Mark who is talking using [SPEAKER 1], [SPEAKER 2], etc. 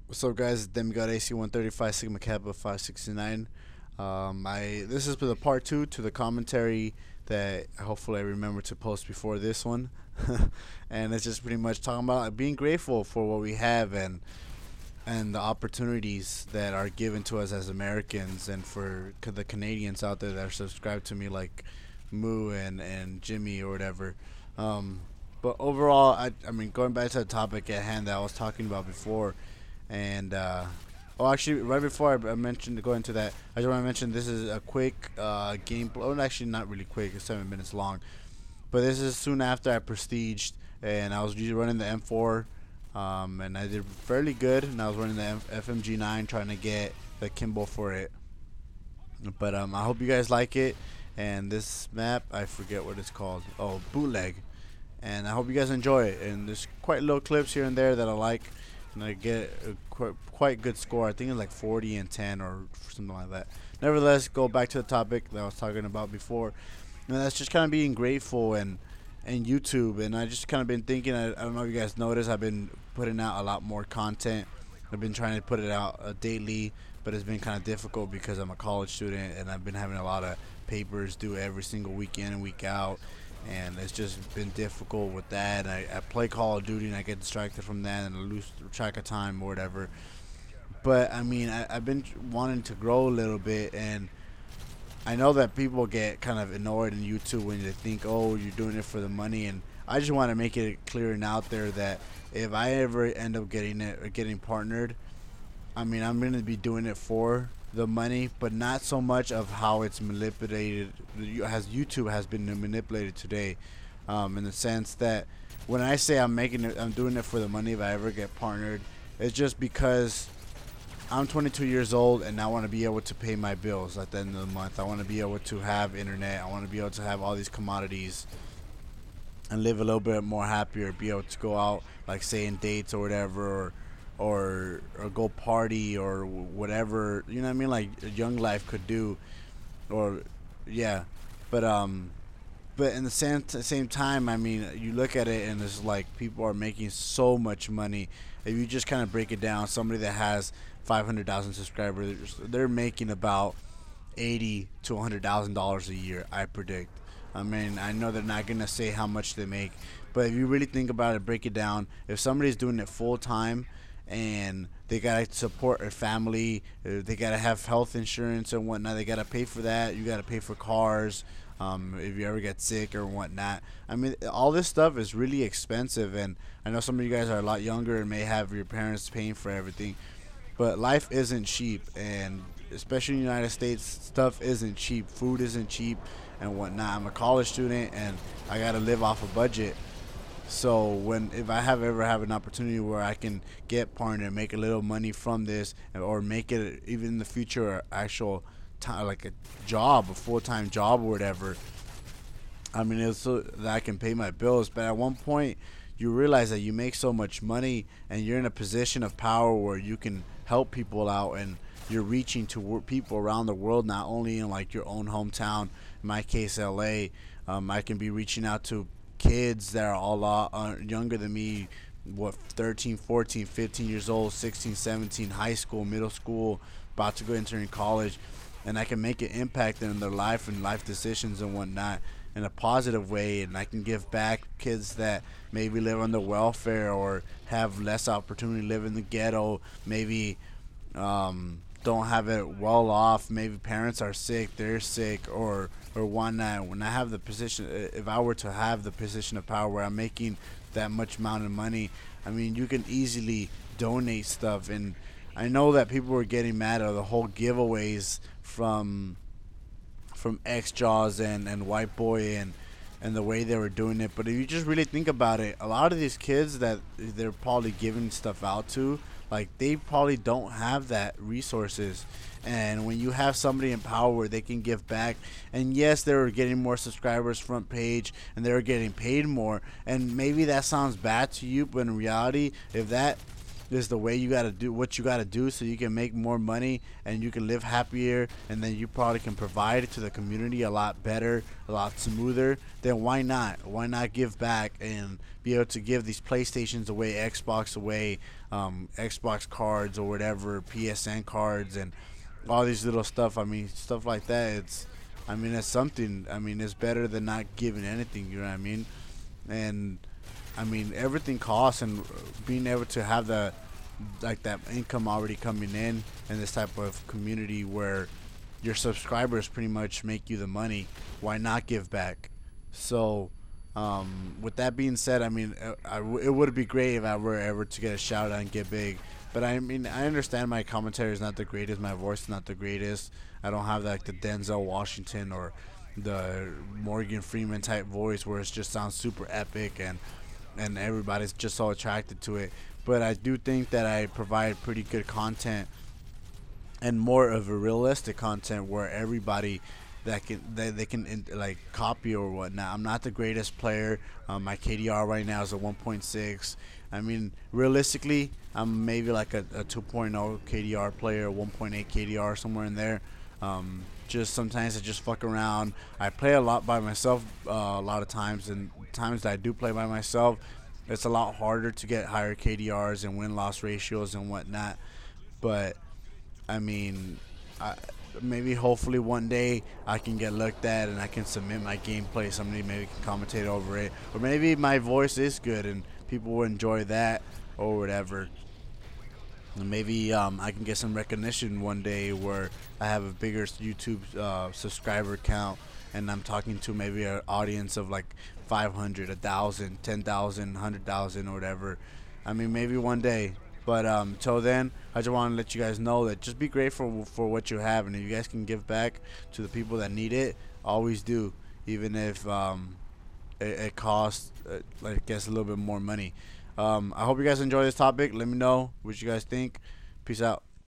[SPEAKER 1] What's up, guys? Demigod AC-135 Sigma Kappa 569. This is the part two to the commentary that hopefully I remember to post before this one, and it's just pretty much talking about being grateful for what we have and the opportunities that are given to us as Americans, and for the Canadians out there that are subscribed to me, like Moo and Jimmy or whatever. Um, but overall, I mean, going back to the topic at hand that I was talking about before, and oh, actually, right before I mentioned go into that, I just want to mention this is a quick gameplay. Oh, actually, not really quick. It's 7 minutes long, but this is soon after I prestiged, and I was usually running the M4, and I did fairly good, and I was running the fmg9 trying to get the Kimbo for it. But I hope you guys like it. And this map, I forget what it's called. Oh, Bootleg. And I hope you guys enjoy it. And there's quite little clips here and there that I like, and I get a quite good score. I think it's like 40 and 10 or something like that. Nevertheless, go back to the topic that I was talking about before, and that's just kind of being grateful and YouTube. And I just kind of been thinking. I don't know if you guys noticed. I've been putting out a lot more content. I've been trying to put it out daily, but it's been kind of difficult because I'm a college student and I've been having a lot of papers due every single week in and week out, and it's just been difficult with that. I play Call of Duty and I get distracted from that and I lose track of time or whatever. But I mean, I've been wanting to grow a little bit, and I know that people get kind of annoyed in YouTube when they think, oh, you're doing it for the money, and I just want to make it clear and out there that if I ever end up getting partnered, I mean, I'm gonna be doing it for the money, but not so much of how it's manipulated, as YouTube has been manipulated today, in the sense that when I say I'm doing it for the money. If I ever get partnered, it's just because I'm 22 years old and I want to be able to pay my bills at the end of the month. I want to be able to have internet. I want to be able to have all these commodities and live a little bit more happier. Be able to go out, like say in dates or whatever, or go party or whatever. You know what I mean? Like a young life could do, or yeah. But in the same time, I mean, you look at it and it's like people are making so much money. If you just kind of break it down, somebody that has 500,000 subscribers, they're making about 80 to $100,000 a year, I predict. I mean, I know they're not gonna say how much they make, but if you really think about it, break it down. If somebody's doing it full time and they gotta support their family, they gotta have health insurance and whatnot. They gotta pay for that. You gotta pay for cars. If you ever get sick or whatnot, I mean, all this stuff is really expensive. And I know some of you guys are a lot younger and may have your parents paying for everything, but life isn't cheap, and especially in the United States, stuff isn't cheap. Food isn't cheap and whatnot. I'm a college student and I gotta live off a budget. So when if I ever have an opportunity where I can get partner and make a little money from this, or make it even in the future actual time, like a job, a full time job or whatever, I mean, it's so that I can pay my bills. But at one point, you realize that you make so much money and you're in a position of power where you can help people out, and you're reaching to people around the world, not only in like your own hometown. In my case, LA. I can be reaching out to kids that are a lot younger than me, what, 13, 14, 15 years old, 16, 17, high school, middle school, about to go entering college, and I can make an impact in their life and life decisions and whatnot in a positive way. And I can give back kids that maybe live on the welfare or have less opportunity to live in the ghetto, maybe don't have it well off. Maybe parents are sick, they're sick, or whatnot. When I have the position, if I were to have the position of power where I'm making that much amount of money, I mean, you can easily donate stuff. And I know that people were getting mad at the whole giveaways from X Jaws and White Boy and the way they were doing it. But if you just really think about it, a lot of these kids that they're probably giving stuff out to, like, they probably don't have that resources. And when you have somebody in power where they can give back, and yes, they were getting more subscribers front page and they were getting paid more, and maybe that sounds bad to you, but in reality, is the way you gotta do what you gotta do so you can make more money and you can live happier, and then you probably can provide to the community a lot better, a lot smoother, then why not? Why not give back and be able to give these PlayStations away, Xbox away, Xbox cards or whatever, PSN cards, and all these little stuff. I mean, stuff like that. I mean, it's something. I mean, it's better than not giving anything. You know what I mean? And I mean, everything costs, and being able to have the like that income already coming in this type of community where your subscribers pretty much make you the money, why not give back? So with that being said, I mean, it would be great if I were ever to get a shout out and get big. But I mean, I understand my commentary is not the greatest, my voice is not the greatest. I don't have like the Denzel Washington or the Morgan Freeman type voice where it just sounds super epic and everybody's just so attracted to it. But I do think that I provide pretty good content and more of a realistic content where everybody they can like copy or whatnot. I'm not the greatest player. My KDR right now is a 1.6. I mean, realistically, I'm maybe like a 2.0 KDR player, 1.8 KDR, somewhere in there. Just sometimes I just fuck around. I play a lot by myself a lot of times, and times that I do play by myself, it's a lot harder to get higher KDRs and win-loss ratios and whatnot. But I mean, maybe hopefully one day I can get looked at and I can submit my gameplay. Somebody maybe can commentate over it, or maybe my voice is good and people will enjoy that or whatever. And maybe I can get some recognition one day where I have a bigger YouTube subscriber count, and I'm talking to maybe an audience of like 500, 1,000, 10,000, 100,000, or whatever. I mean, maybe one day. But till then, I just want to let you guys know that just be grateful for what you have, and if you guys can give back to the people that need it, always do, even if it costs, I guess, a little bit more money. I hope you guys enjoy this topic. Let me know what you guys think. Peace out.